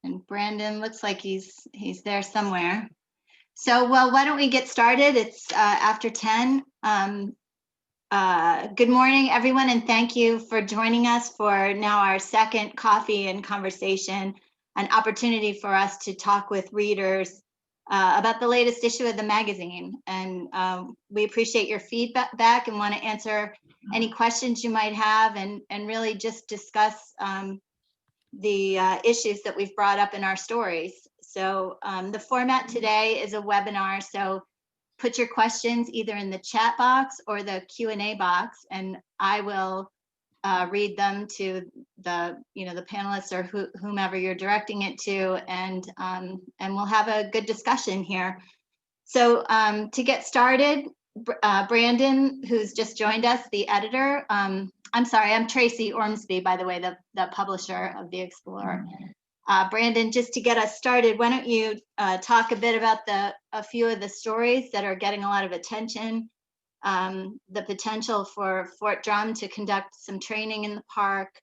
And Brandon looks like he's there somewhere. So, well, why don't we get started? It's after 10. Good morning, everyone, and thank you for joining us for now our second Coffee and Conversation, an opportunity for us to talk with readers about the latest issue of the magazine. And we appreciate your feedback and want to answer any questions you might have and really just discuss the issues that we've brought up in our stories. So the format today is a webinar, so put your questions either in the chat box or the Q&A box, and I will read them to the panelists or whomever you're directing it to, and we'll have a good discussion here. So to get started, Brandon, who's just joined us, the editor. I'm sorry, I'm Tracy Ormsby, by the way, the publisher of the Explorer. Brandon, just to get us started, why don't you talk a bit about a few of the stories that are getting a lot of attention, the potential for Fort Drum to conduct some training in the park,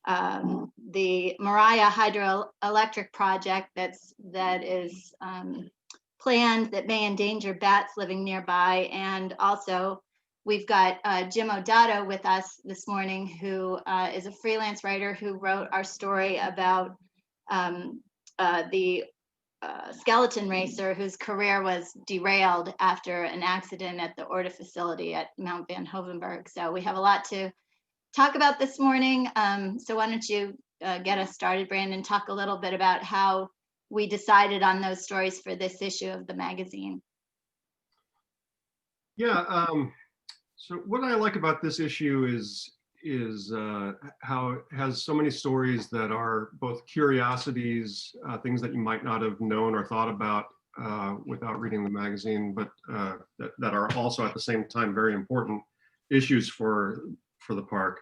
the Mariah hydroelectric project that is planned that may endanger bats living nearby, and also we've got Jim O'Dotto with us this morning, who is a freelance writer who wrote our story about the skeleton racer whose career was derailed after an accident at the Orta facility at Mount Van Hovenberg. So we have a lot to talk about this morning. So why don't you get us started, Brandon, talk a little bit about how we decided on those stories for this issue of the magazine. Yeah, so what I like about this issue is how it has so many stories that are both curiosities, things that you might not have known or thought about without reading the magazine, but that are also at the same time very important issues for the park.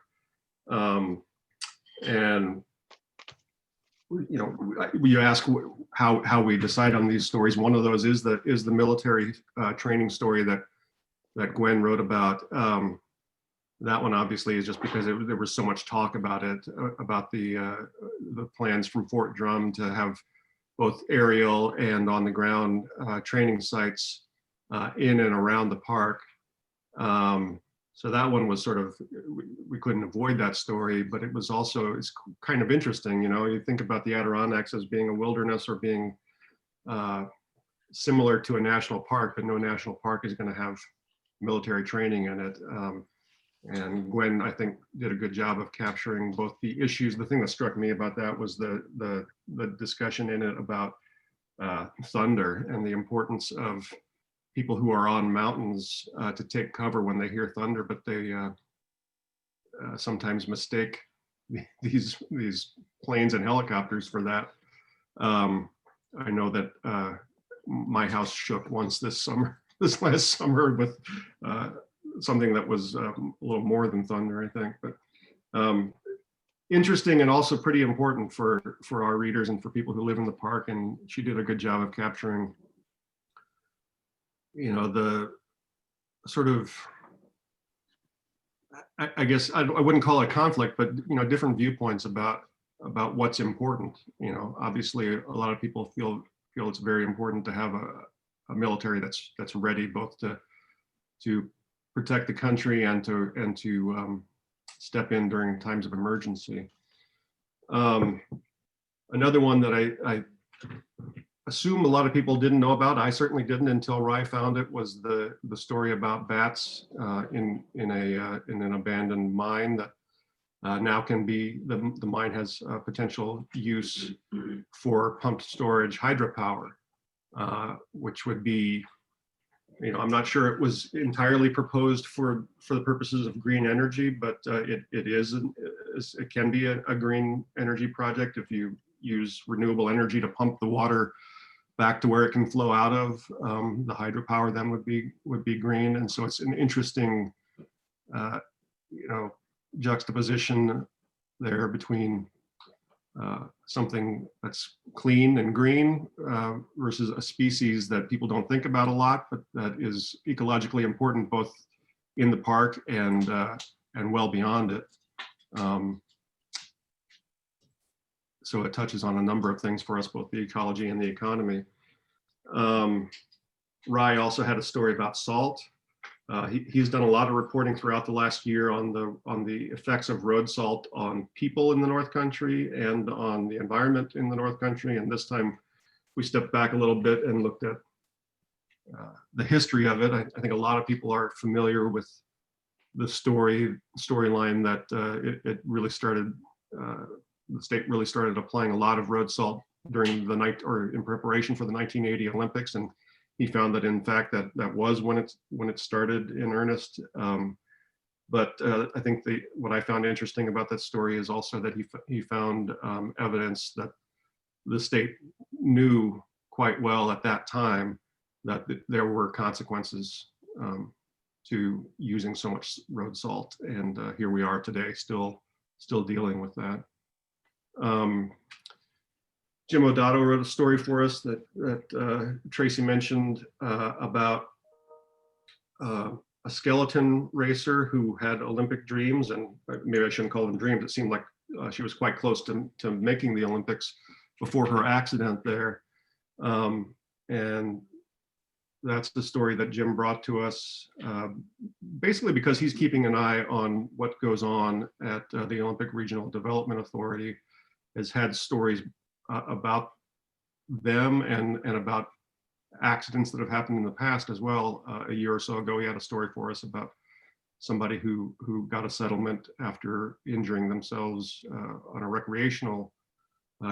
And you ask how we decide on these stories. One of those is the military training story that Gwen wrote about. That one obviously is just because there was so much talk about it, about the plans from Fort Drum to have both aerial and on the ground training sites in and around the park. So that one was sort of, we couldn't avoid that story, but it was also, it's kind of interesting, you think about the Adirondacks as being a wilderness or being similar to a national park, but no national park is going to have military training in it. And Gwen, I think, did a good job of capturing both the issues. The thing that struck me about that was the discussion in it about thunder and the importance of people who are on mountains to take cover when they hear thunder, but they sometimes mistake these planes and helicopters for that. I know that my house shook once this last summer with something that was a little more than thunder, I think. But interesting and also pretty important for our readers and for people who live in the park. And she did a good job of capturing the sort of, I guess I wouldn't call it a conflict, but different viewpoints about what's important. Obviously a lot of people feel it's very important to have a military that's ready both to protect the country and to step in during times of emergency. Another one that I assume a lot of people didn't know about, I certainly didn't until Rye found it, was the story about bats in an abandoned mine that now can be, the mine has potential use for pumped storage hydropower, which would be, I'm not sure it was entirely proposed for the purposes of green energy, but it can be a green energy project if you use renewable energy to pump the water back to where it can flow out of. The hydropower then would be green, and so it's an interesting, juxtaposition there between something that's clean and green versus a species that people don't think about a lot, but that is ecologically important both in the park and well beyond it. so it touches on a number of things for us, both the ecology and the economy. Rye also had a story about salt. He's done a lot of reporting throughout the last year on the effects of road salt on people in the North Country and on the environment in the North Country. And this time we stepped back a little bit and looked at the history of it. I think a lot of people are familiar with the storyline that it really started, the state really started applying a lot of road salt during the night or in preparation for the 1980 Olympics. And he found that in fact that was when it started in earnest. But I think what I found interesting about that story is also that he found evidence that the state knew quite well at that time that there were consequences to using so much road salt, and here we are today, still dealing with that. Jim Odato wrote a story for us that Tracy mentioned about a skeleton racer who had Olympic dreams, and maybe I shouldn't call them dreams. It seemed like she was quite close to making the Olympics before her accident there. And that's the story that Jim brought to us, basically because he's keeping an eye on what goes on at the Olympic Regional Development Authority, has had stories about them and about accidents that have happened in the past as well. A year or so ago, he had a story for us about somebody who got a settlement after injuring themselves on a recreational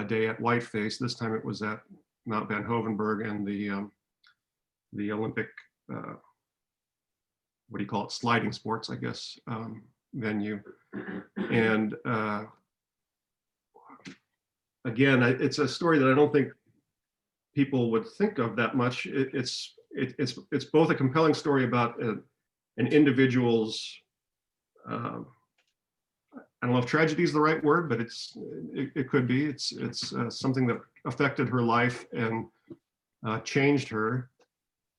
day at Whiteface. This time it was at Mount Van Hovenberg and the Olympic, what do you call it, sliding sports, I guess, venue. And again, it's a story that I don't think people would think of that much. It's both a compelling story about an individual's, I don't know if tragedy is the right word, but it could be. It's something that affected her life and changed her.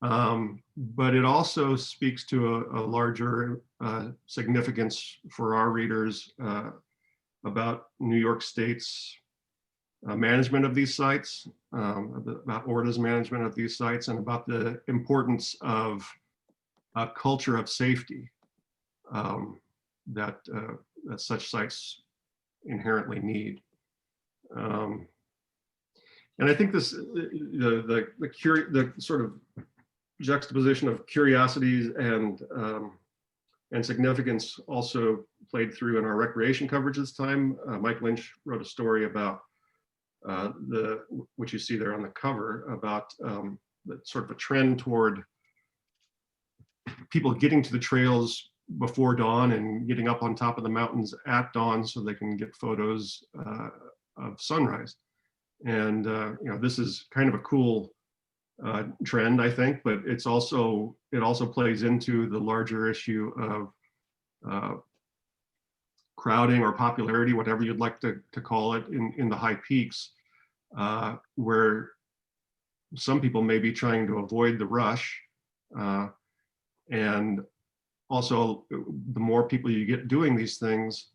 But it also speaks to a larger significance for our readers about New York State's management of these sites, about ORDA's management of these sites, and about the importance of a culture of safety that such sites inherently need. And I think this, the sort of juxtaposition of curiosities and significance also played through in our recreation coverage this time. Mike Lynch wrote a story about which you see there on the cover, about the sort of a trend toward people getting to the trails before dawn and getting up on top of the mountains at dawn so they can get photos of sunrise. And this is kind of a cool trend, I think, but it also plays into the larger issue of crowding or popularity, whatever you'd like to call it, in the high peaks, where some people may be trying to avoid the rush. And also, the more people you get doing these things,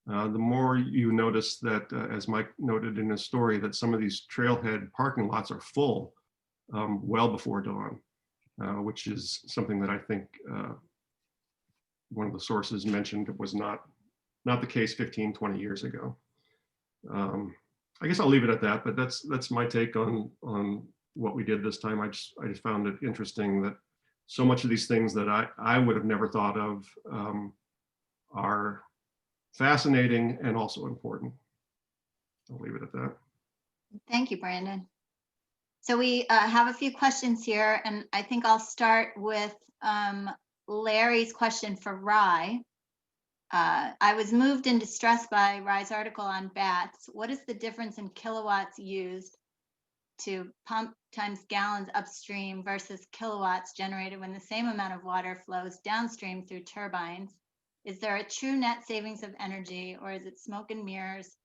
the more you notice that, as Mike noted in his story, that some of these trailhead parking lots are full well before dawn, which is something that I think one of the sources mentioned was not the case 15, 20 years ago. I guess I'll leave it at that, but that's my take on what we did this time. I just found it interesting that so much of these things that I would have never thought of are fascinating and also important. I'll leave it at that. Thank you, Brandon. So we have a few questions here, and I think I'll start with Larry's question for Rye. I was moved and distressed by Rye's article on bats. What is the difference in kilowatts used to pump times gallons upstream versus kilowatts generated when the same amount of water flows downstream through turbines? Is there a true net savings of energy, or is it smoke and mirrors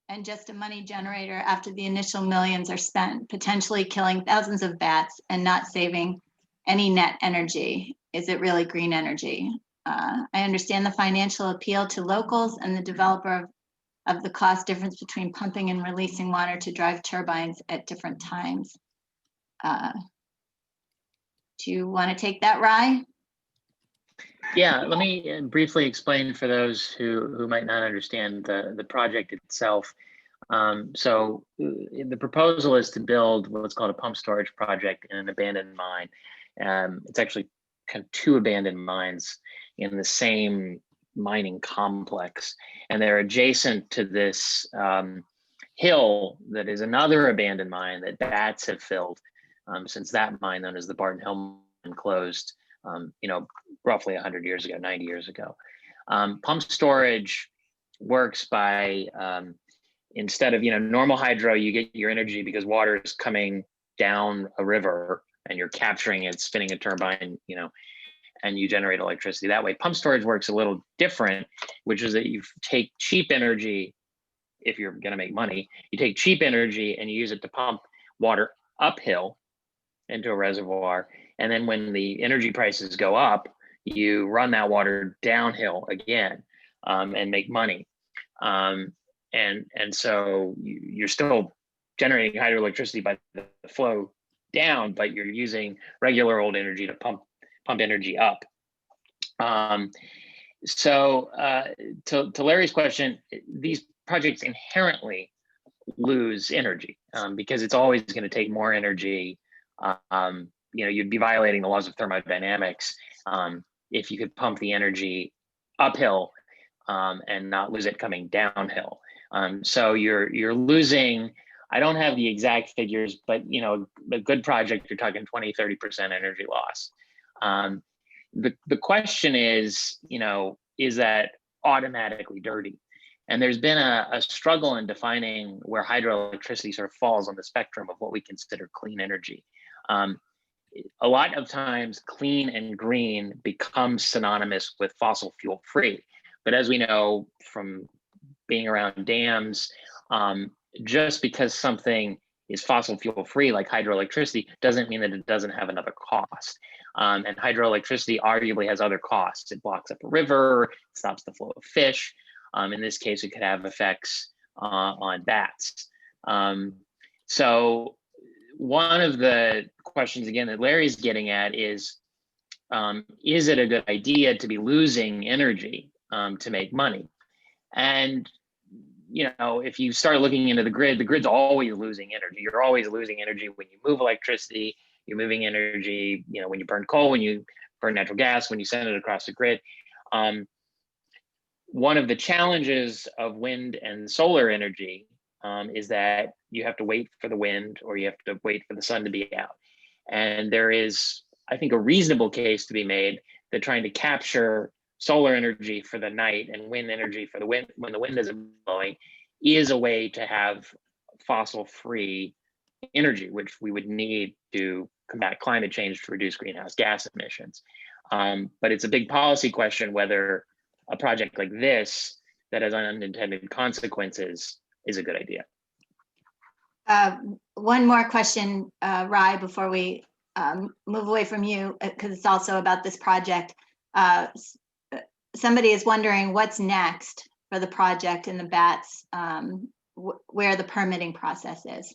and just a money generator after the initial millions are spent, potentially killing thousands of bats and not saving any net energy? Is it really green energy? I understand the financial appeal to locals and the developer of of the cost difference between pumping and releasing water to drive turbines at different times. Do you want to take that, Rye? Yeah, let me briefly explain for those who might not understand the project itself. The proposal is to build what's called a pump storage project in an abandoned mine. It's actually kind of two abandoned mines in the same mining complex, and they're adjacent to this hill that is another abandoned mine that bats have filled since that mine, known as the Barton Hill mine, closed roughly 100 years ago, 90 years ago. Pump storage works by instead of normal hydro, you get your energy because water is coming down a river and you're capturing it, spinning a turbine, and you generate electricity that way. Pump storage works a little different, which is that you take cheap energy. If you're going to make money, you take cheap energy and you use it to pump water uphill into a reservoir. And then when the energy prices go up, you run that water downhill again and make money. And so you're still generating hydroelectricity by the flow down, but you're using regular old energy to pump energy up. To Larry's question, these projects inherently lose energy because it's always going to take more energy. You'd be violating the laws of thermodynamics if you could pump the energy uphill and not lose it coming downhill. So you're losing, I don't have the exact figures, but a good project, you're talking 20-30% energy loss. The question is that automatically dirty? And there's been a struggle in defining where hydroelectricity sort of falls on the spectrum of what we consider clean energy. A lot of times clean and green become synonymous with fossil fuel free. But as we know from being around dams, just because something is fossil fuel free, like hydroelectricity, doesn't mean that it doesn't have another cost. And hydroelectricity arguably has other costs. It blocks up a river, it stops the flow of fish. In this case, it could have effects on bats. So one of the questions, again, that Larry's getting at is it a good idea to be losing energy to make money? And if you start looking into the grid's always losing energy. You're always losing energy when you move electricity. You're moving energy, when you burn coal, when you burn natural gas, when you send it across the grid. One of the challenges of wind and solar energy is that you have to wait for the wind or you have to wait for the sun to be out. And there is, I think, a reasonable case to be made that trying to capture solar energy for the night and wind energy for the wind when the wind isn't blowing is a way to have fossil-free energy, which we would need to combat climate change to reduce greenhouse gas emissions. But it's a big policy question whether a project like this that has unintended consequences is a good idea. One more question, Rye, before we move away from you, because it's also about this project. Somebody is wondering what's next for the project in the bats, where the permitting process is.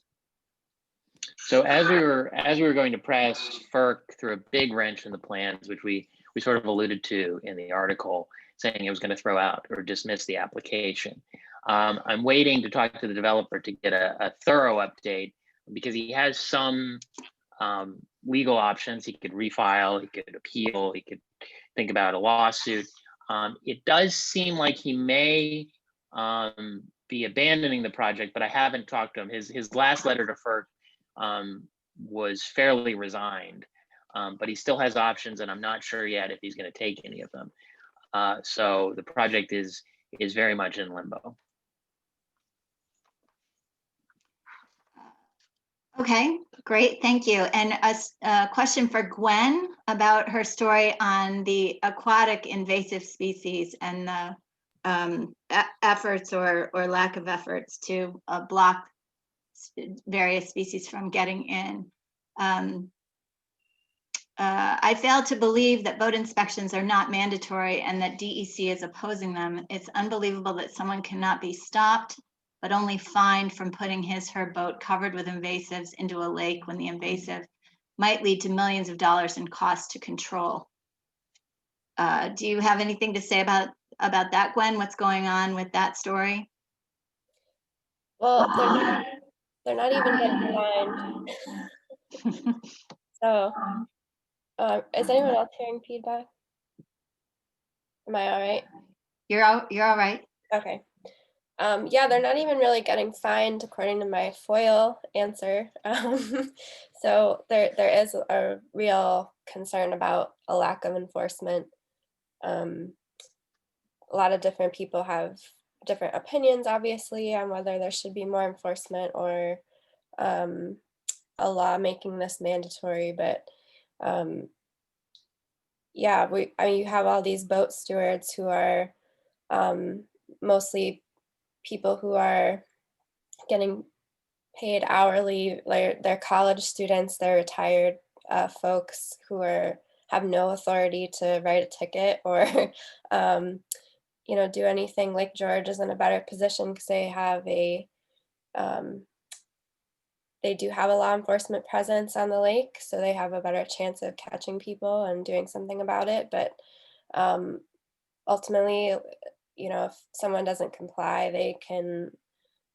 So as we were going to press FERC through a big wrench in the plans, which we sort of alluded to in the article, saying it was going to throw out or dismiss the application. I'm waiting to talk to the developer to get a thorough update because he has some legal options. He could refile, he could appeal, he could think about a lawsuit. It does seem like he may be abandoning the project, but I haven't talked to him. His last letter to FERC was fairly resigned, but he still has options, and I'm not sure yet if he's going to take any of them. So the project is very much in limbo. Okay, great, thank you. And a question for Gwen about her story on the aquatic invasive species and the efforts or lack of efforts to block various species from getting in. I fail to believe that boat inspections are not mandatory and that DEC is opposing them. It's unbelievable that someone cannot be stopped, but only fined from putting her boat covered with invasives into a lake when the invasive might lead to millions of dollars in costs to control. Do you have anything to say about that, Gwen? What's going on with that story? Well, they're not even getting fined. So, is anyone else hearing feedback? Am I all right? You're all right. Okay. Yeah, they're not even really getting fined according to my FOIL answer. So there is a real concern about a lack of enforcement. A lot of different people have different opinions, obviously, on whether there should be more enforcement or a law making this mandatory. But yeah, I mean, you have all these boat stewards who are mostly people who are getting paid hourly, like they're college students, they're retired folks who have no authority to write a ticket or do anything. Lake George is in a better position because um, they do have a law enforcement presence on the lake, so they have a better chance of catching people and doing something about it. But ultimately, if someone doesn't comply, they can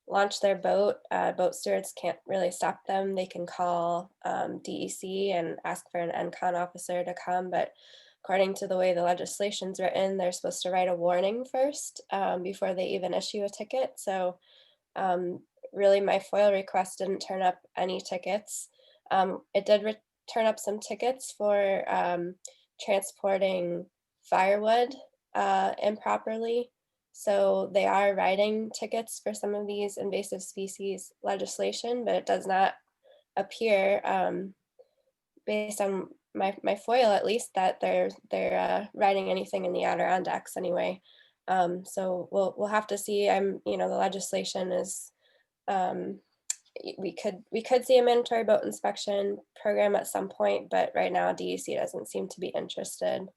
launch their boat. Boat stewards can't really stop them. They can call DEC and ask for an NCON officer to come, but according to the way the legislation's written, they're supposed to write a warning first before they even issue a ticket. So really, my FOIL request didn't turn up any tickets. It did turn up some tickets for transporting firewood improperly. So they are writing tickets for some of these invasive species legislation, but it does not appear, based on my FOIL at least, that they're writing anything in the Adirondacks anyway. So we'll have to see. The legislation is, we could see a mandatory boat inspection program at some point, but right now DEC doesn't seem to be interested.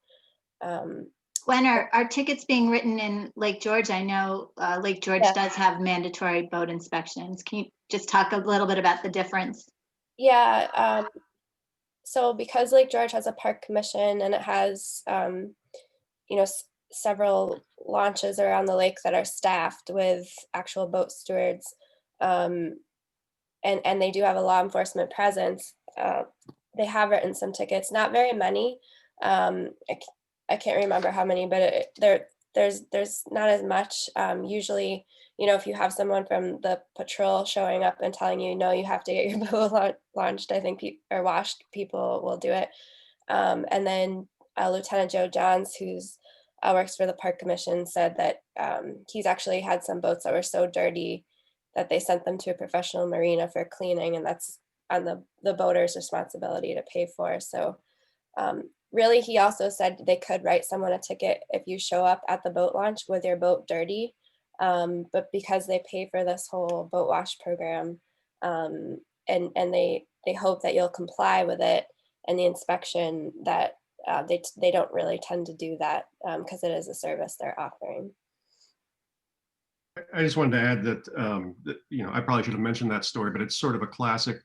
When are tickets being written in Lake George? I know Lake George does have mandatory boat inspections. Can you just talk a little bit about the difference? Yeah. So because Lake George has a park commission and it has, several launches around the lake that are staffed with actual boat stewards, and they do have a law enforcement presence, they have written some tickets, not very many. I can't remember how many, but there's not as much. Usually, if you have someone from the patrol showing up and telling you, no, you have to get your boat launched, I think, or washed, people will do it. And then Lieutenant Joe Johns, who's works for the Park Commission, said that he's actually had some boats that were so dirty that they sent them to a professional marina for cleaning, and that's on the boater's responsibility to pay for. So really, he also said they could write someone a ticket if you show up at the boat launch with your boat dirty. But because they pay for this whole boat wash program, and they hope that you'll comply with it and the inspection, that they don't really tend to do that because it is a service they're offering. I just wanted to add that, I probably should have mentioned that story, but it's sort of a classic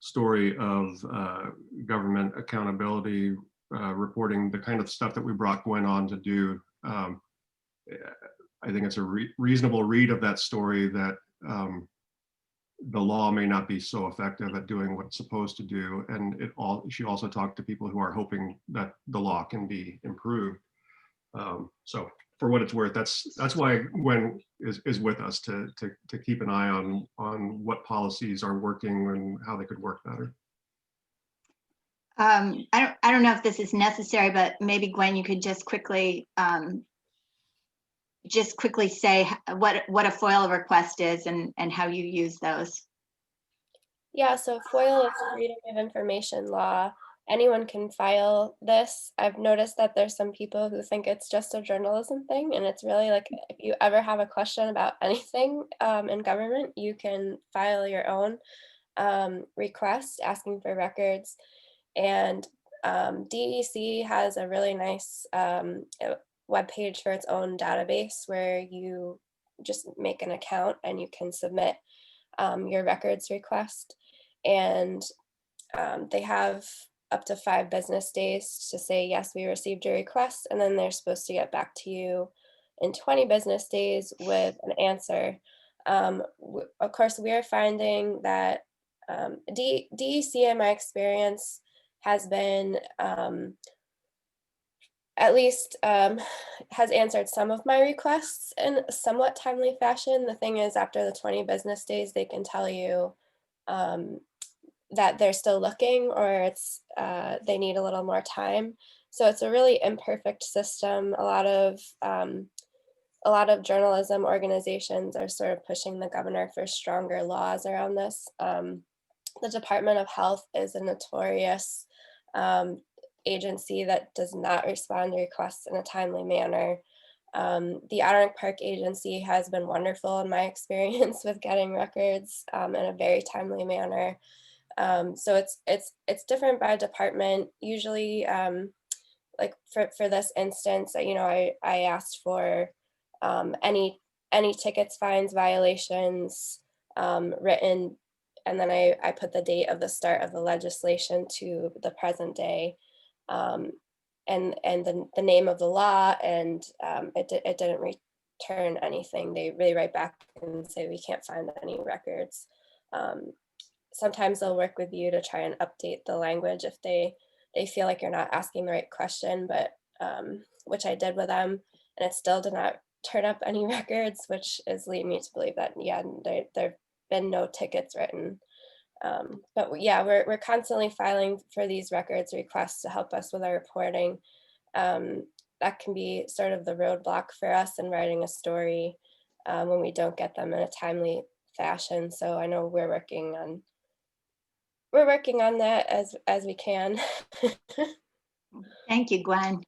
story of government accountability, reporting the kind of stuff that we brought Gwen on to do. I think it's a reasonable read of that story that the law may not be so effective at doing what it's supposed to do. And she also talked to people who are hoping that the law can be improved. So for what it's worth, that's why Gwen is with us to keep an eye on what policies are working and how they could work better. I don't know if this is necessary, but maybe Gwen, you could just quickly say what a FOIL request is and how you use those. Yeah, so FOIL is Freedom of Information Law. Anyone can file this. I've noticed that there's some people who think it's just a journalism thing, and it's really like, if you ever have a question about anything in government, you can file your own request asking for records. And DEC has a really nice webpage for its own database where you just make an account and you can submit your records request. And they have up to 5 business days to say, yes, we received your request. And then they're supposed to get back to you in 20 business days with an answer. Of course, we are finding that DEC, in my experience, has been at least has answered some of my requests in a somewhat timely fashion. The thing is, after the 20 business days, they can tell you that they're still looking, or it's they need a little more time. So it's a really imperfect system. A lot of journalism organizations are sort of pushing the governor for stronger laws around this. The Department of Health is a notorious agency that does not respond to requests in a timely manner. The Adirondack Park Agency has been wonderful in my experience with getting records in a very timely manner. So it's different by department. Usually, like for this instance, I asked for any tickets, fines, violations written, and then I put the date of the start of the legislation to the present day, and the name of the law, and it didn't return anything. They write back and say we can't find any records. Sometimes they'll work with you to try and update the language if they feel like you're not asking the right question, but which I did with them, and it still did not turn up any records, which is leading me to believe that, yeah, there've been no tickets written. But yeah, we're constantly filing for these records requests to help us with our reporting. That can be sort of the roadblock for us in writing a story when we don't get them in a timely fashion. So I know we're working on that as we can. Thank you, Gwen.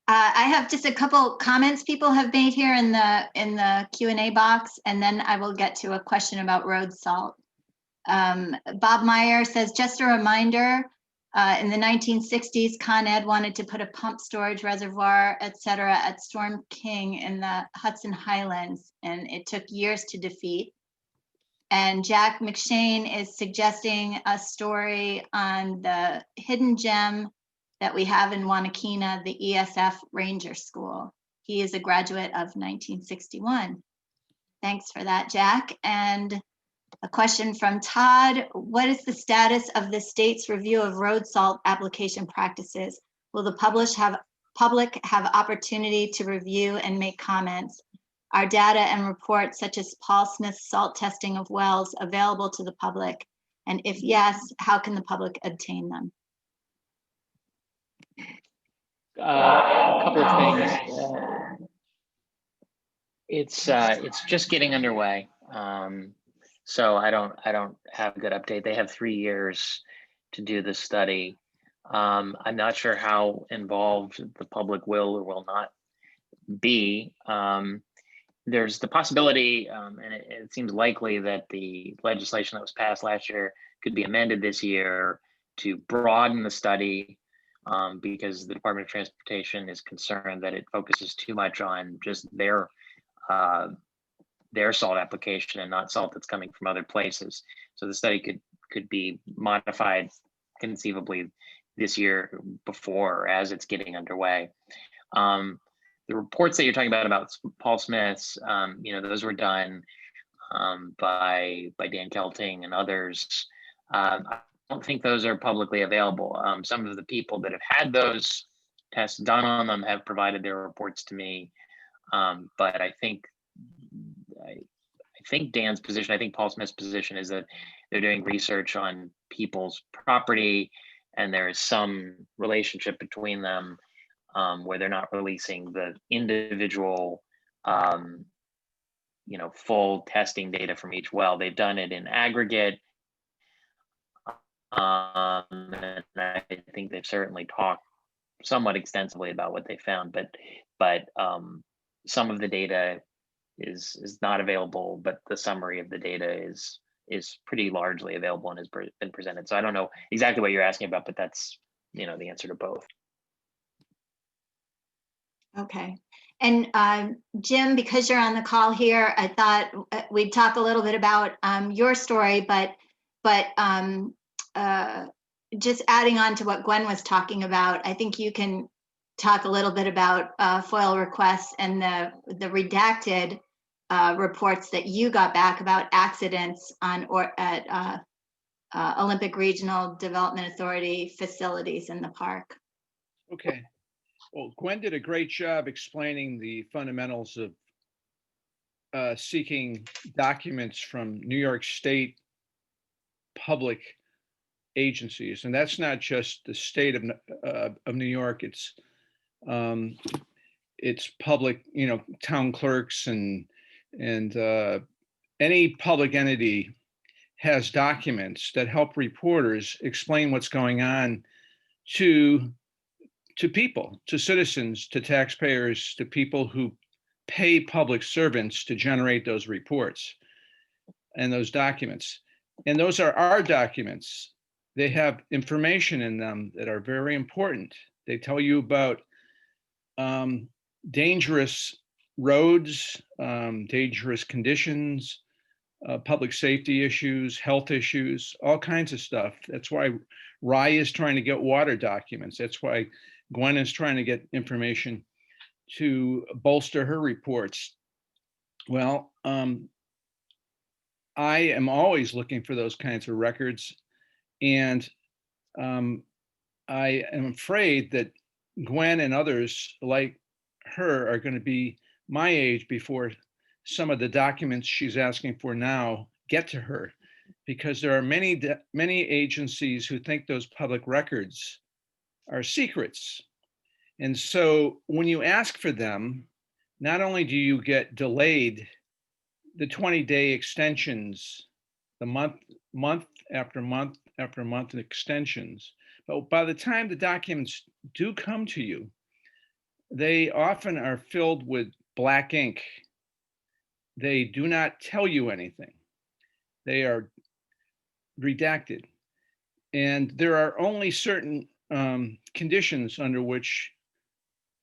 I have just a couple comments people have made here in the Q&A box, and then I will get to a question about road salt. Bob Meyer says, just a reminder, in the 1960s, Con Ed wanted to put a pump storage reservoir, et cetera, at Storm King in the Hudson Highlands, and it took years to defeat. And Jack McShane is suggesting a story on the hidden gem that we have in Wanakina, the ESF Ranger School. He is a graduate of 1961. Thanks for that, Jack. And a question from Todd: what is the status of the state's review of road salt application practices? Will the public have opportunity to review and make comments? Are data and reports such as Paul Smith's salt testing of wells available to the public? And if yes, how can the public obtain them? A couple of things. It's just getting underway. So I don't have a good update. They have 3 years to do the study. I'm not sure how involved the public will or will not be. There's the possibility, and it seems likely, that the legislation that was passed last year could be amended this year to broaden the study, because the Department of Transportation is concerned that it focuses too much on just their salt application and not salt that's coming from other places. So the study could be modified conceivably this year before or as it's getting underway. The reports that you're talking about Paul Smith's, those were done by Dan Kelting and others. I don't think those are publicly available. Some of the people that have had those tests done on them have provided their reports to me, but I think Dan's position, I think Paul Smith's position is that they're doing research on people's property, and there is some relationship between them, where they're not releasing the individual, full testing data from each well. They've done it in aggregate, and I think they've certainly talked somewhat extensively about what they found. But some of the data is not available, but the summary of the data is pretty largely available and has been presented. So I don't know exactly what you're asking about, but that's the answer to both. Okay. And Jim, because you're on the call here, I thought we'd talk a little bit about your story, but just adding on to what Gwen was talking about, I think you can talk a little bit about FOIL requests and the redacted reports that you got back about accidents on or at Olympic Regional Development Authority facilities in the park. Okay. Well, Gwen did a great job explaining the fundamentals of seeking documents from New York State public agencies, and that's not just the state of New York. It's public, town clerks and any public entity has documents that help reporters explain what's going on to people, to citizens, to taxpayers, to people who pay public servants to generate those reports and those documents. And those are our documents. They have information in them that are very important. They tell you about dangerous roads, dangerous conditions, public safety issues, health issues, all kinds of stuff. That's why Rye is trying to get water documents. That's why Gwen is trying to get information to bolster her reports. Well, I am always looking for those kinds of records. And I am afraid that Gwen and others like her are going to be my age before some of the documents she's asking for now get to her, because there are many agencies who think those public records are secrets. And so when you ask for them, not only do you get delayed, the 20-day extensions, the month after month after month extensions, but by the time the documents do come to you, they often are filled with black ink. They do not tell you anything. They are redacted. And there are only certain conditions under which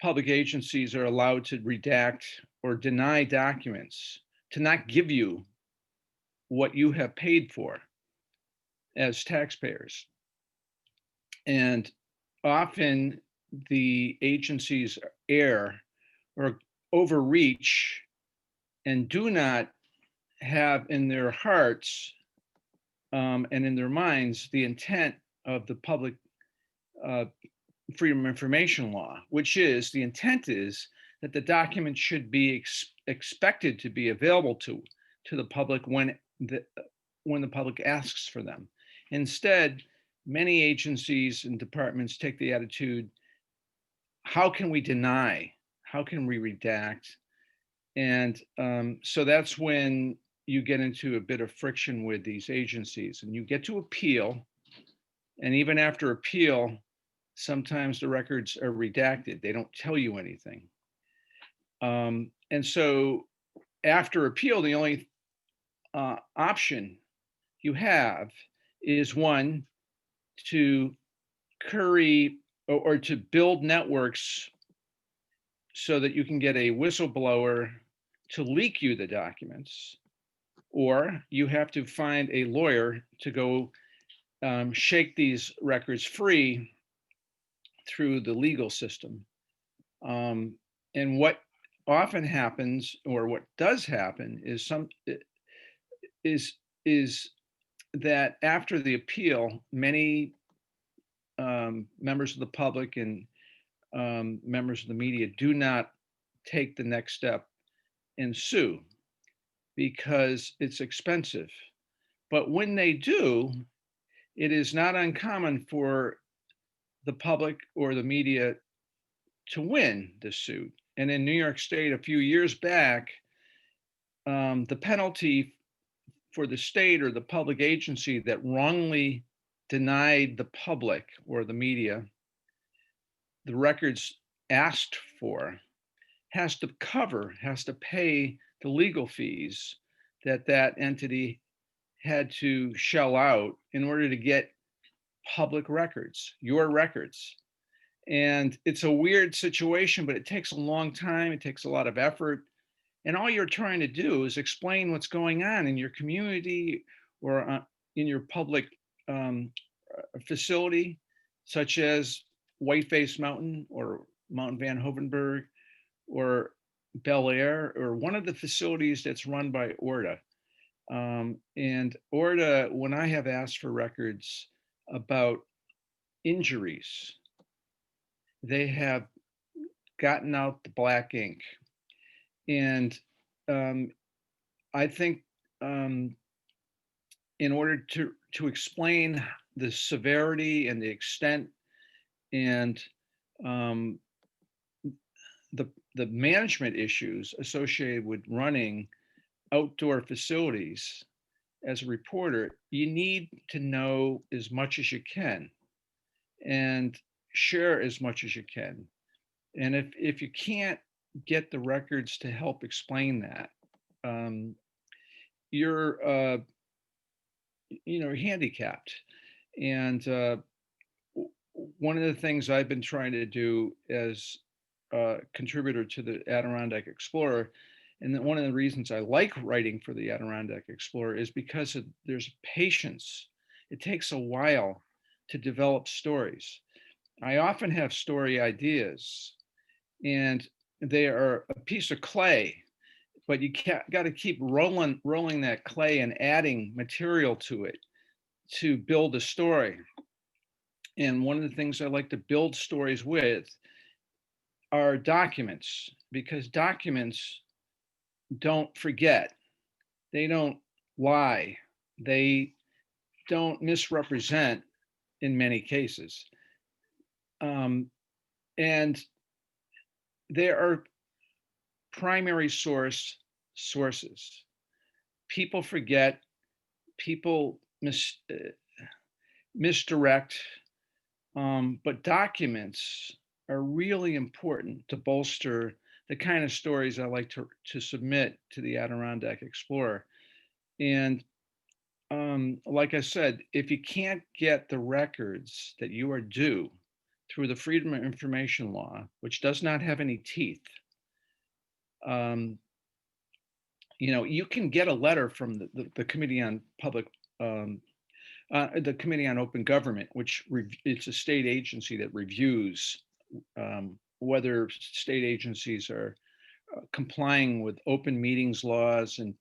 public agencies are allowed to redact or deny documents, to not give you what you have paid for as taxpayers. And often the agencies err or overreach and do not have in their hearts and in their minds the intent of the public Freedom of Information Law, which is the intent is that the document should be expected to be available to the public when the public asks for them. Instead, many agencies and departments take the attitude, how can we deny? How can we redact? And so that's when you get into a bit of friction with these agencies, and you get to appeal. And even after appeal, sometimes the records are redacted. They don't tell you anything. And so after appeal, the only option you have is one, to curry or to build networks so that you can get a whistleblower to leak you the documents, or you have to find a lawyer to go shake these records free through the legal system. And what often happens, or what does happen, is that after the appeal, many members of the public and members of the media do not take the next step and sue because it's expensive. But when they do, it is not uncommon for the public or the media to win the suit. And in New York State, a few years back, the penalty for the state or the public agency that wrongly denied the public or the media the records asked for has to pay the legal fees that entity had to shell out in order to get public records, your records. And it's a weird situation, but it takes a long time. It takes a lot of effort. And all you're trying to do is explain what's going on in your community or in your public facility, such as Whiteface Mountain or Mount Van Hovenberg or Bel Air or one of the facilities that's run by ORDA. And ORDA, when I have asked for records about injuries, they have gotten out the black ink. And I think in order to explain the severity and the extent and the management issues associated with running outdoor facilities as a reporter, you need to know as much as you can and share as much as you can. And if you can't get the records to help explain that, you're handicapped. And one of the things I've been trying to do as a contributor to the Adirondack Explorer, and one of the reasons I like writing for the Adirondack Explorer is because there's patience. It takes a while to develop stories. I often have story ideas, and they are a piece of clay, but you got to keep rolling that clay and adding material to it to build a story. And one of the things I like to build stories with are documents, because documents don't forget, they don't lie, they don't misrepresent in many cases. And there are primary sources. People forget, people misdirect, but documents are really important to bolster the kind of stories I like to submit to the Adirondack Explorer. And like I said, if you can't get the records that you are due through the Freedom of Information Law, which does not have any teeth, you can get a letter from the Committee on Public, the Committee on Open Government, which it's a state agency that reviews whether state agencies are complying with open meetings laws and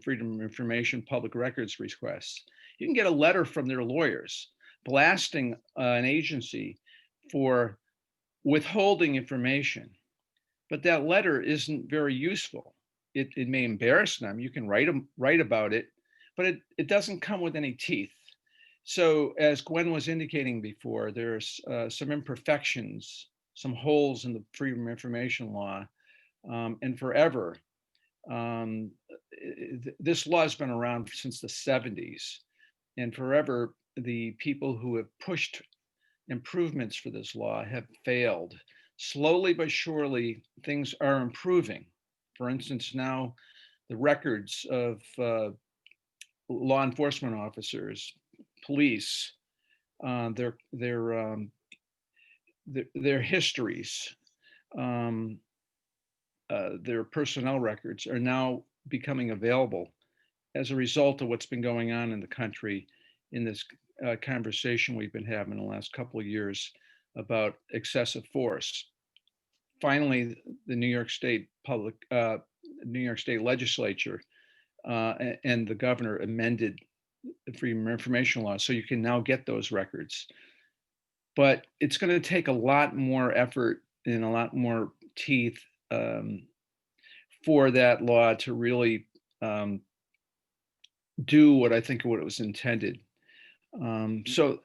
Freedom of Information public records requests. You can get a letter from their lawyers blasting an agency for withholding information, but that letter isn't very useful. It may embarrass them. You can write about it, but it doesn't come with any teeth. So as Gwen was indicating before, there's some imperfections, some holes in the Freedom of Information law, and forever. This law has been around since the 70s, and forever the people who have pushed improvements for this law have failed. Slowly but surely, things are improving. For instance, now the records of law enforcement officers, police, their histories, their personnel records are now becoming available as a result of what's been going on in the country in this conversation we've been having the last couple of years about excessive force. Finally, the New York State legislature and the governor amended the Freedom of Information law, so you can now get those records. But it's going to take a lot more effort and a lot more teeth for that law to really do what I think what it was intended. So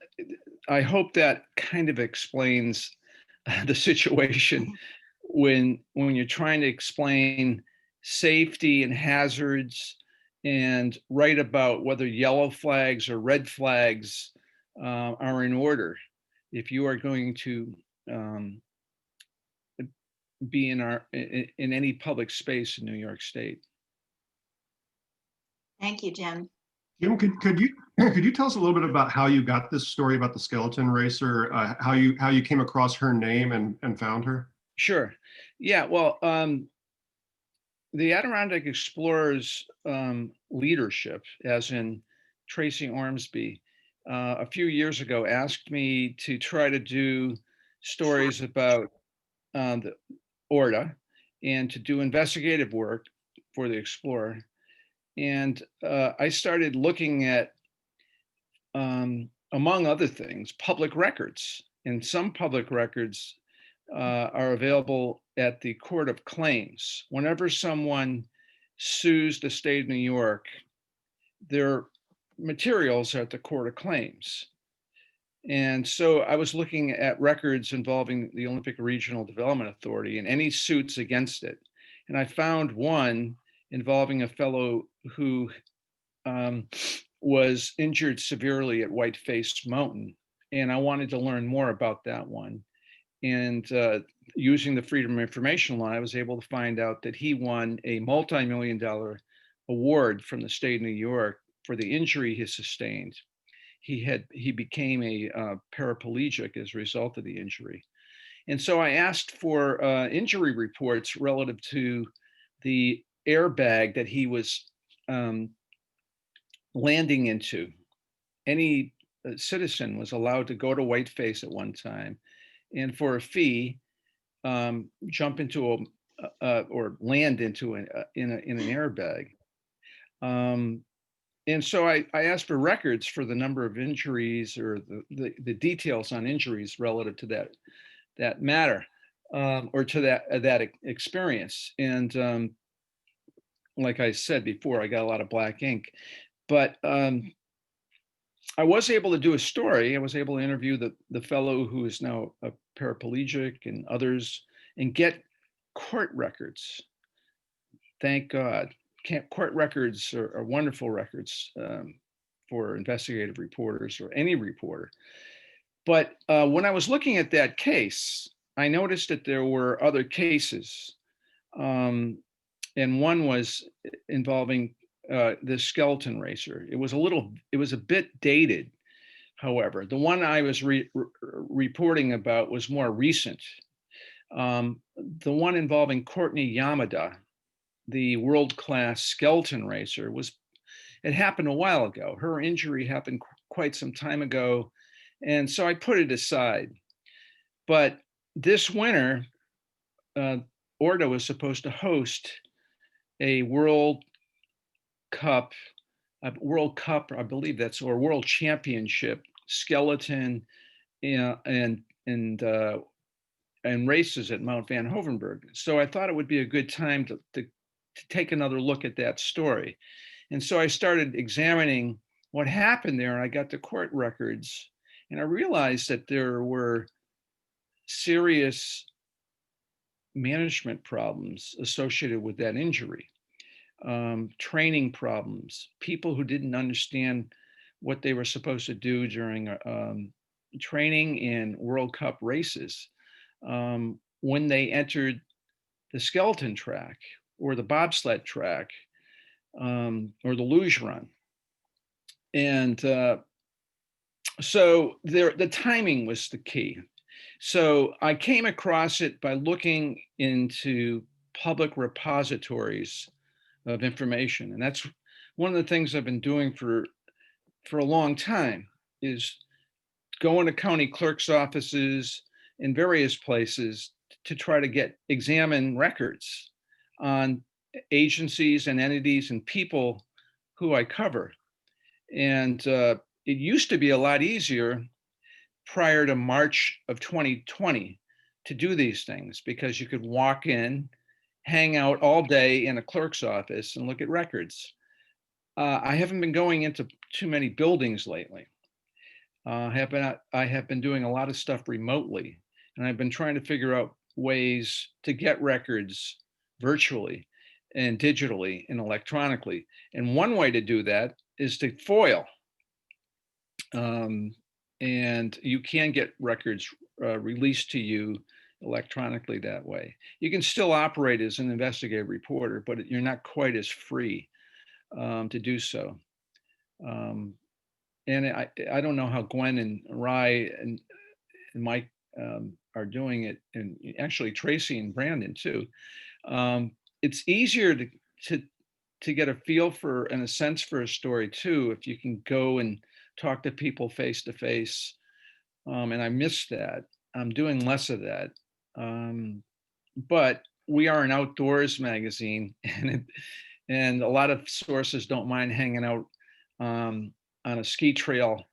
I hope that kind of explains the situation when you're trying to explain safety and hazards and write about whether yellow flags or red flags are in order. If you are going to be in any public space in New York State. Thank you, Jim. Jim, could you could you tell us a little bit about how you got this story about the skeleton racer, how you came across her name and found her? Sure. Yeah, well, the Adirondack Explorer's leadership, as in Tracy Ormsby, a few years ago asked me to try to do stories about the Orta and to do investigative work for the Explorer. And I started looking at, among other things, public records. And some public records are available at the Court of Claims. Whenever someone sues the state of New York, their materials are at the Court of Claims. And so I was looking at records involving the Olympic Regional Development Authority and any suits against it. And I found one involving a fellow who was injured severely at Whiteface Mountain. And I wanted to learn more about that one. And using the Freedom of Information law, I was able to find out that he won a multi-million-dollar award from the state of New York for the injury he sustained. He became a paraplegic as a result of the injury. And so I asked for injury reports relative to the airbag that he was landing into. Any citizen was allowed to go to Whiteface at one time and for a fee, jump into or land into in an airbag. And so I asked for records for the number of injuries or the details on injuries relative to that matter, or to that experience. And like I said before, I got a lot of black ink, but I was able to do a story. I was able to interview the fellow who is now a paraplegic and others and get court records. Thank God. Court records are wonderful records for investigative reporters or any reporter. But when I was looking at that case, I noticed that there were other cases. And one was involving the skeleton racer. It was a bit dated, however. The one I was reporting about was more recent. The one involving Courtney Yamada, the world-class skeleton racer, it happened a while ago. Her injury happened quite some time ago, and so I put it aside. But this winter, Orta was supposed to host a World Cup, I believe that's, or World Championship skeleton and races at Mount Van Hovenberg. So I thought it would be a good time to take another look at that story. And so I started examining what happened there, and I got the court records, and I realized that there were serious management problems associated with that injury. Training problems, people who didn't understand what they were supposed to do during training in World Cup races. When they entered the skeleton track or the bobsled track or the luge run. And so the timing was the key. So I came across it by looking into public repositories of information. And that's one of the things I've been doing for a long time, is going to county clerk's offices in various places to try to examine records on agencies and entities and people who I cover. And it used to be a lot easier prior to March of 2020 to do these things, because you could walk in, hang out all day in a clerk's office and look at records. I haven't been going into too many buildings lately. I have been doing a lot of stuff remotely, and I've been trying to figure out ways to get records virtually and digitally and electronically. And one way to do that is to FOIL. And you can get records released to you electronically that way. You can still operate as an investigative reporter, but you're not quite as free to do so. And I don't know how Gwen and Rye and Mike are doing it, and actually Tracy and Brandon too. It's easier to get a feel for and a sense for a story too if you can go and talk to people face to face. And I miss that. I'm doing less of that. But we are an outdoors magazine, and a lot of sources don't mind hanging out on a ski trail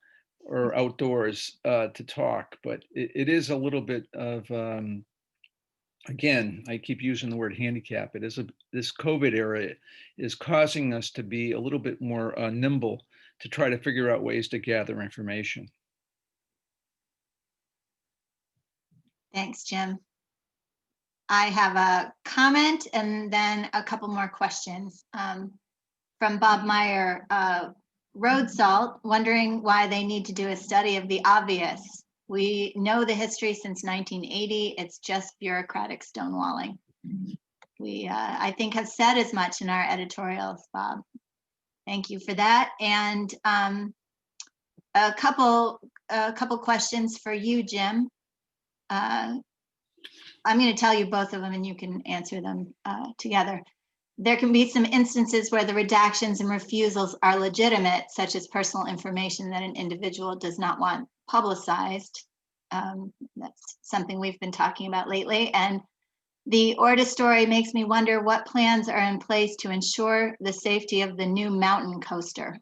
or outdoors to talk. But it is a little bit of again, I keep using the word handicap. This COVID era is causing us to be a little bit more nimble to try to figure out ways to gather information. Thanks, Jim. I have a comment and then a couple more questions from Bob Meyer. Road salt, wondering why they need to do a study of the obvious. We know the history since 1980. It's just bureaucratic stonewalling. We, I think, have said as much in our editorials, Bob. Thank you for that. And a couple questions for you, Jim. I'm going to tell you both of them and you can answer them together. There can be some instances where the redactions and refusals are legitimate, such as personal information that an individual does not want publicized. That's something we've been talking about lately. And the Orta story makes me wonder what plans are in place to ensure the safety of the new mountain coaster.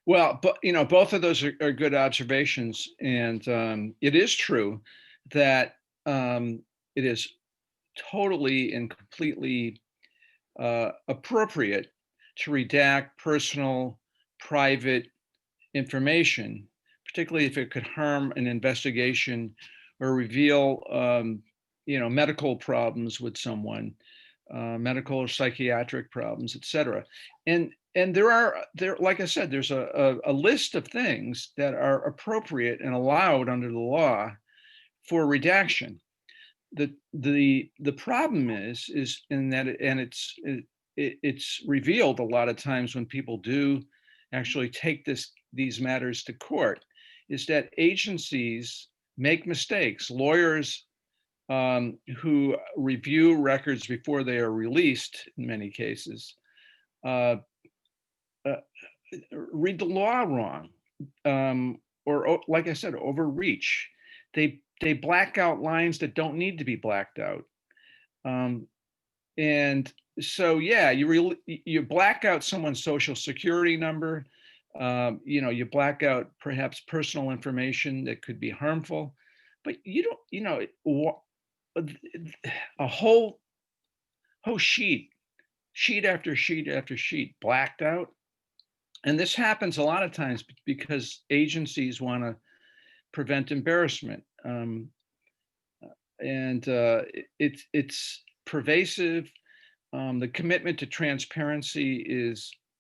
Well, but both of those are good observations, and it is true that it is totally and completely appropriate to redact personal, private information, particularly if it could harm an investigation or reveal, medical problems with someone, medical or psychiatric problems, et cetera. And there, like I said, there's a list of things that are appropriate and allowed under the law for redaction. The problem is in that, it's revealed a lot of times when people do actually take these matters to court, is that agencies make mistakes. Lawyers who review records before they are released, in many cases, read the law wrong, or like I said, overreach. They black out lines that don't need to be blacked out. And so, yeah, you black out someone's social security number. You black out perhaps personal information that could be harmful, but you don't, a whole sheet after sheet after sheet blacked out. And this happens a lot of times because agencies want to prevent embarrassment. It's pervasive. The commitment to transparency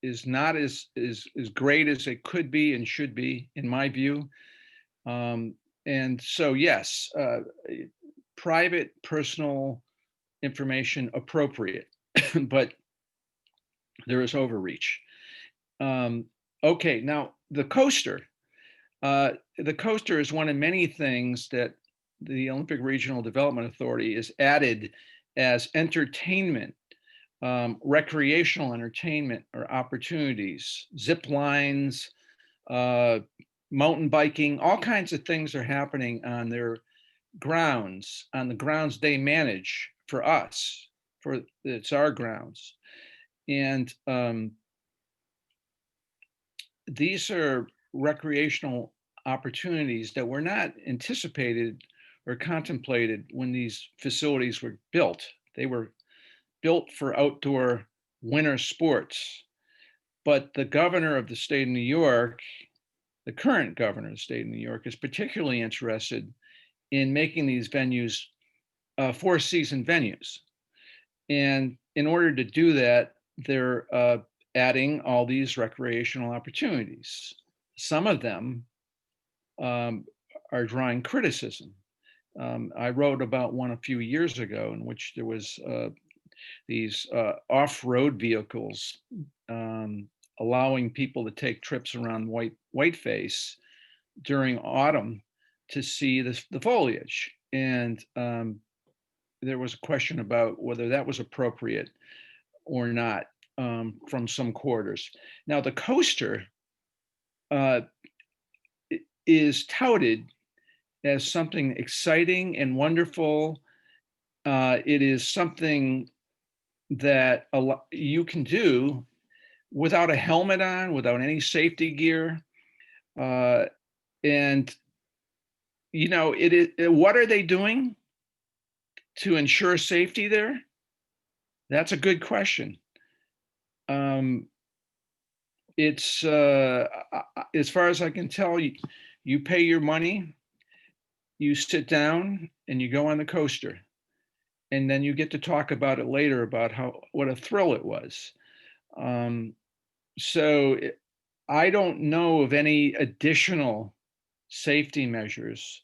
is not as great as it could be and should be, in my view. And so, yes, private, personal information appropriate, but there is overreach. Okay, now the coaster. The coaster is one of many things that the Olympic Regional Development Authority has added as entertainment, recreational entertainment or opportunities, zip lines, mountain biking, all kinds of things are happening on their grounds, on the grounds they manage for us, it's our grounds. And these are recreational opportunities that were not anticipated or contemplated when these facilities were built. They were built for outdoor winter sports. But the governor of the state of New York, the current governor of the state of New York, is particularly interested in making these venues four-season venues. And in order to do that, they're adding all these recreational opportunities. Some of them are drawing criticism. I wrote about one a few years ago in which there was these off-road vehicles, allowing people to take trips around Whiteface during autumn to see the foliage. And there was a question about whether that was appropriate or not from some quarters. Now, the coaster is touted as something exciting and wonderful. It is something that you can do without a helmet on, without any safety gear. And, you know, what are they doing to ensure safety there? That's a good question. It's, as far as I can tell, you pay your money, you sit down and you go on the coaster. And then you get to talk about it later about what a thrill it was. So I don't know of any additional safety measures.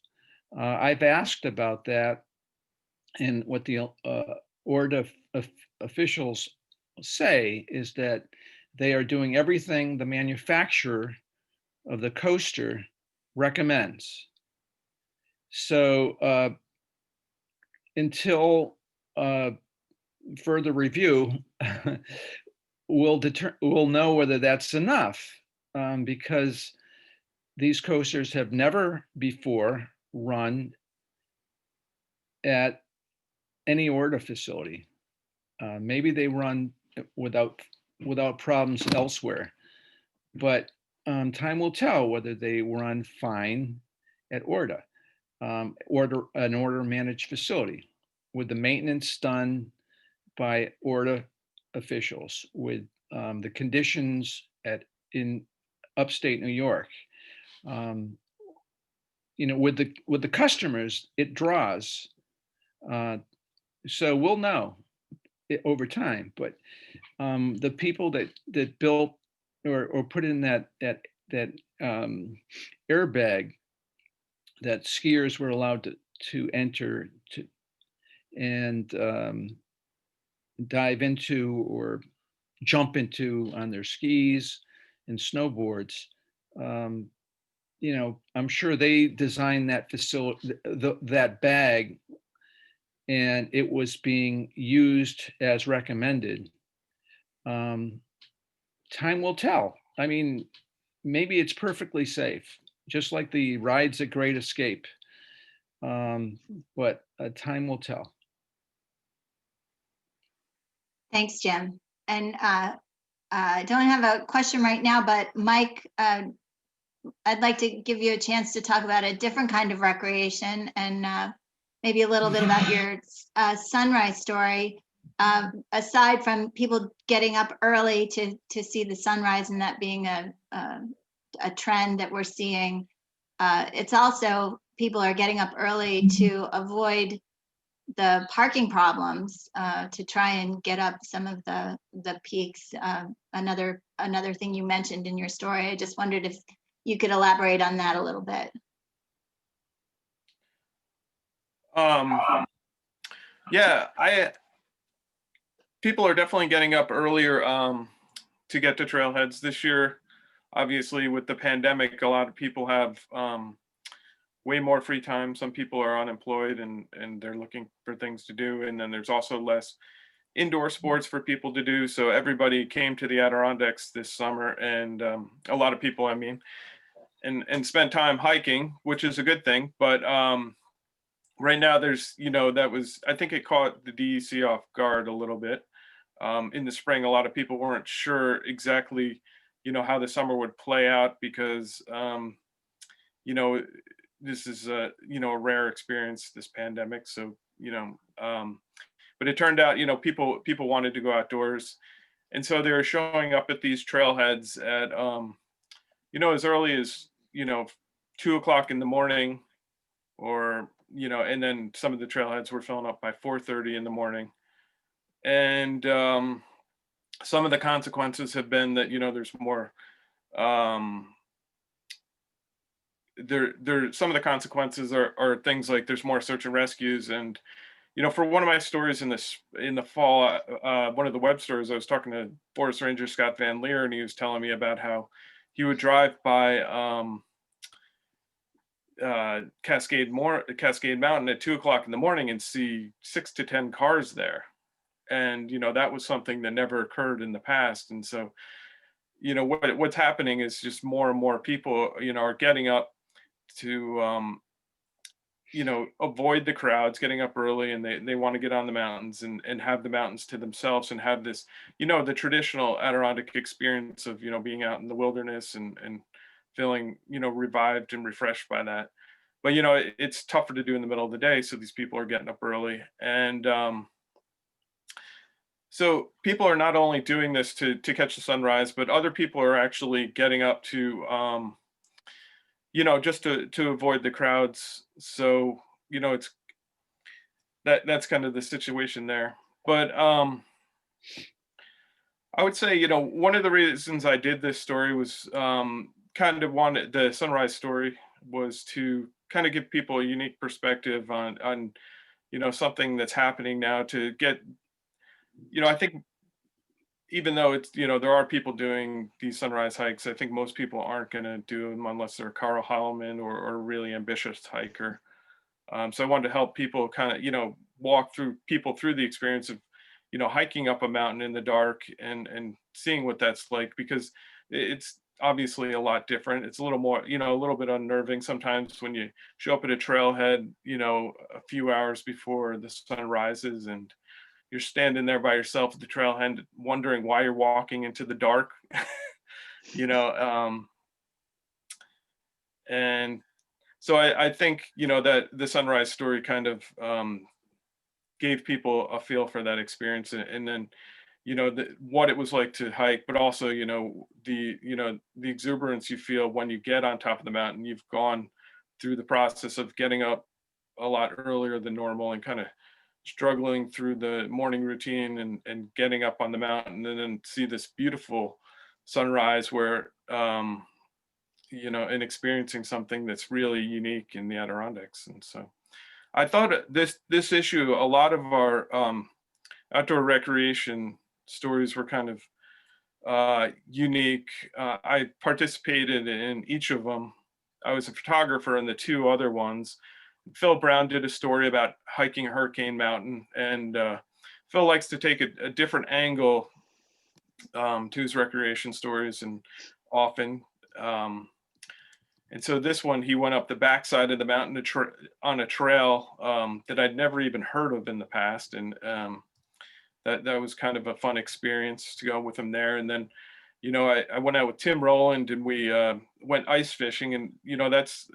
I've asked about that, and what the ORDA officials say is that they are doing everything the manufacturer of the coaster recommends. So until further review, we'll know whether that's enough, because these coasters have never before run at any ORDA facility. Maybe they run without problems elsewhere, but time will tell whether they run fine at ORDA, an ORDA managed facility, with the maintenance done by ORDA officials, with the conditions in upstate New York. You know, with the customers it draws. So we'll know over time, but the people that built or put in that airbag that skiers were allowed to enter and dive into or jump into on their skis and snowboards. You know, I'm sure they designed that facility, that bag, and it was being used as recommended. Time will tell. I mean, maybe it's perfectly safe, just like the rides at Great Escape. But time will tell. Thanks, Jim. And I don't have a question right now, but Mike, I'd like to give you a chance to talk about a different kind of recreation and maybe a little bit about your sunrise story. Aside from people getting up early to see the sunrise and that being a trend that we're seeing, it's also people are getting up early to avoid the parking problems, to try and get up some of the peaks. Another thing you mentioned in your story, I just wondered if you could elaborate on that a little bit. Yeah, people are definitely getting up earlier to get to trailheads this year. Obviously, with the pandemic, a lot of people have way more free time. Some people are unemployed and they're looking for things to do. And then there's also less indoor sports for people to do. So everybody came to the Adirondacks this summer, and a lot of people, I mean, and spent time hiking, which is a good thing. But right now there's, you know, I think it caught the DEC off guard a little bit. In the spring, a lot of people weren't sure exactly, you know, how the summer would play out because, you know, this is a rare experience, this pandemic. So, you know, but it turned out, you know, people wanted to go outdoors. And so they were showing up at these trailheads at, you know, as early as, you know, 2:00 in the morning, or, you know, and then some of the trailheads were filling up by 4:30 in the morning. And some of the consequences have been that, you know, there's more, some of the consequences are things like there's more search and rescues, and, for one of my stories in the fall, one of the web stories, I was talking to Forest Ranger Scott Van Leer, and he was telling me about how he would drive by Cascade Mountain at 2 o'clock in the morning and see 6 to 10 cars there. And, that was something that never occurred in the past. And so, what's happening is just more and more people, are getting up to, avoid the crowds, getting up early, and they want to get on the mountains and have the mountains to themselves and have this, the traditional Adirondack experience of, being out in the wilderness and feeling, revived and refreshed by that. But, it's tougher to do in the middle of the day. So these people are getting up early. And so people are not only doing this to catch the sunrise, but other people are actually getting up to, just to avoid the crowds. So, it's that's kind of the situation there. But I would say, one of the reasons I did this story was kind of wanted the sunrise story was to kind of give people a unique perspective on something that's happening now to get, I think even though it's, there are people doing these sunrise hikes, I think most people aren't going to do them unless they're Carl Hallman or a really ambitious hiker. So I wanted to help people kind of, walk people through the experience of, hiking up a mountain in the dark and seeing what that's like, because it's obviously a lot different. It's a little more, a little bit unnerving sometimes when you show up at a trailhead, a few hours before the sun rises, and you're standing there by yourself at the trailhead wondering why you're walking into the dark. And so I think, that the sunrise story kind of gave people a feel for that experience, and then, what it was like to hike, but also, the exuberance you feel when you get on top of the mountain. You've gone through the process of getting up a lot earlier than normal and kind of struggling through the morning routine and getting up on the mountain and then see this beautiful sunrise where, and experiencing something that's really unique in the Adirondacks. And so I thought this issue, a lot of our outdoor recreation stories were kind of unique. I participated in each of them. I was a photographer in the two other ones. Phil Brown did a story about hiking Hurricane Mountain, and Phil likes to take a different angle to his recreation stories, and often. And so this one, he went up the backside of the mountain on a trail that I'd never even heard of in the past, and that was kind of a fun experience to go with him there. And then, I went out with Tim Rowland, and we went ice fishing, and that's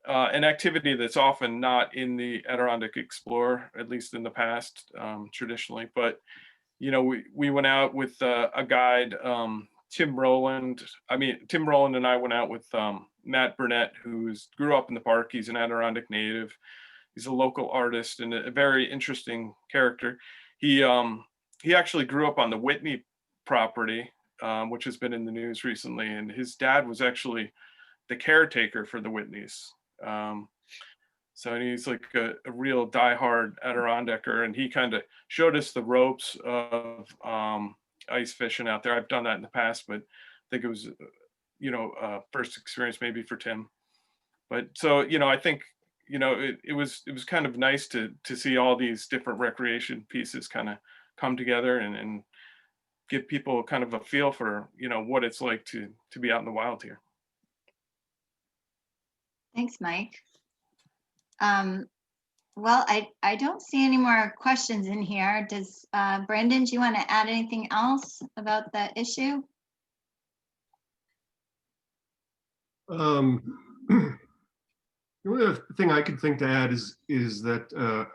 an activity that's often not in the Adirondack Explorer, at least in the past, traditionally. But we went out with a guide, Tim Rowland and I went out with Matt Burnett, who grew up in the park. He's an Adirondack native. He's a local artist and a very interesting character. He actually grew up on the Whitney property, which has been in the news recently. And his dad was actually the caretaker for the Whitneys. So he's like a real diehard Adirondacker, and he kind of showed us the ropes of ice fishing out there. I've done that in the past, but I think it was, first experience maybe for Tim. But so, I think, it was kind of nice to see all these different recreation pieces kind of come together and give people kind of a feel for, what it's like to be out in the wild here. Thanks, Mike. Well, I don't see any more questions in here. Does Brendan, do you want to add anything else about the issue? The only other thing I could think to add is that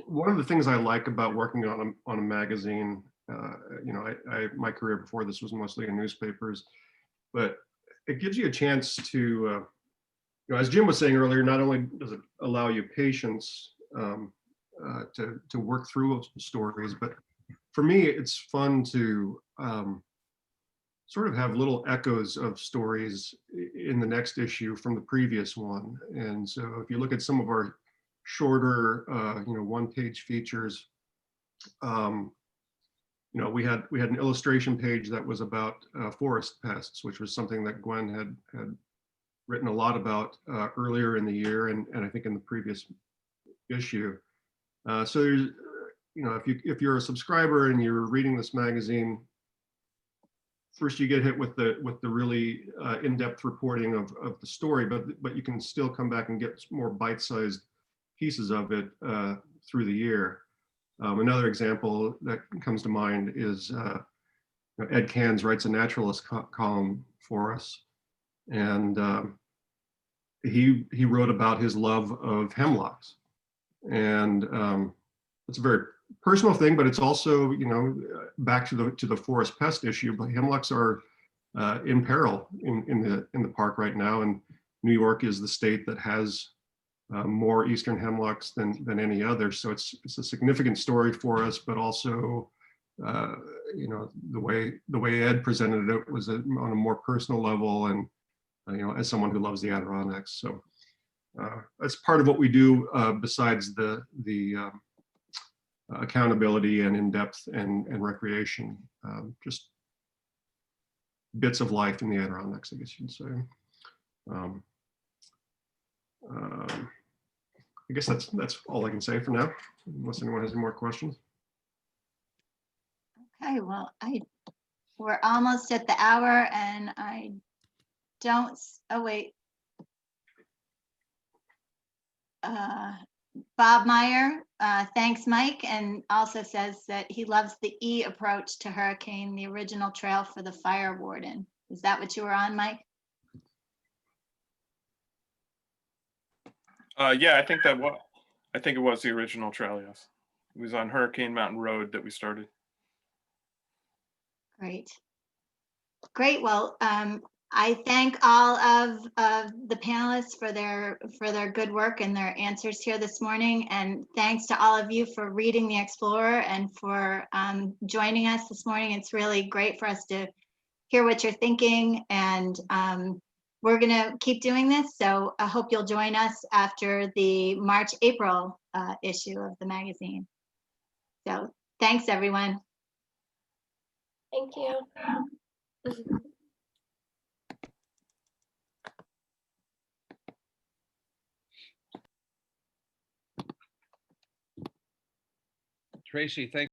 one of the things I like about working on a magazine, my career before this was mostly in newspapers, but it gives you a chance to, as Jim was saying earlier, not only does it allow you patience to work through stories, but for me, it's fun to sort of have little echoes of stories in the next issue from the previous one. And so if you look at some of our shorter, one-page features. We had an illustration page that was about forest pests, which was something that Gwen had written a lot about earlier in the year, and I think in the previous issue. So there's, if you're a subscriber and you're reading this magazine, first you get hit with the really in-depth reporting of the story, but you can still come back and get more bite-sized pieces of it through the year. Another example that comes to mind is Ed Cairns writes a naturalist column for us, and he wrote about his love of hemlocks, and it's a very personal thing, but it's also back to the forest pest issue. But hemlocks are in peril in the park right now, and New York is the state that has more eastern hemlocks than any other. So it's a significant story for us, but also the way Ed presented it was on a more personal level, and as someone who loves the Adirondacks. So that's part of what we do besides the accountability and in-depth and recreation, just bits of life in the Adirondacks, I guess you'd say. I guess that's all I can say for now, unless anyone has any more questions. Okay, well, we're almost at the hour, and I don't, oh wait. Bob Meyer thanks Mike, and also says that he loves the E approach to hurricane, the original trail for the fire warden. Is that what you were on, Mike? Yeah, I think it was the original trail, yes. It was on Hurricane Mountain Road that we started. Great. Great. Well, I thank all of the panelists for their good work and their answers here this morning. And thanks to all of you for reading the Explorer and for joining us this morning. It's really great for us to hear what you're thinking, and we're going to keep doing this. So I hope you'll join us after the March-April issue of the magazine. So thanks, everyone. Thank you. Tracy, thank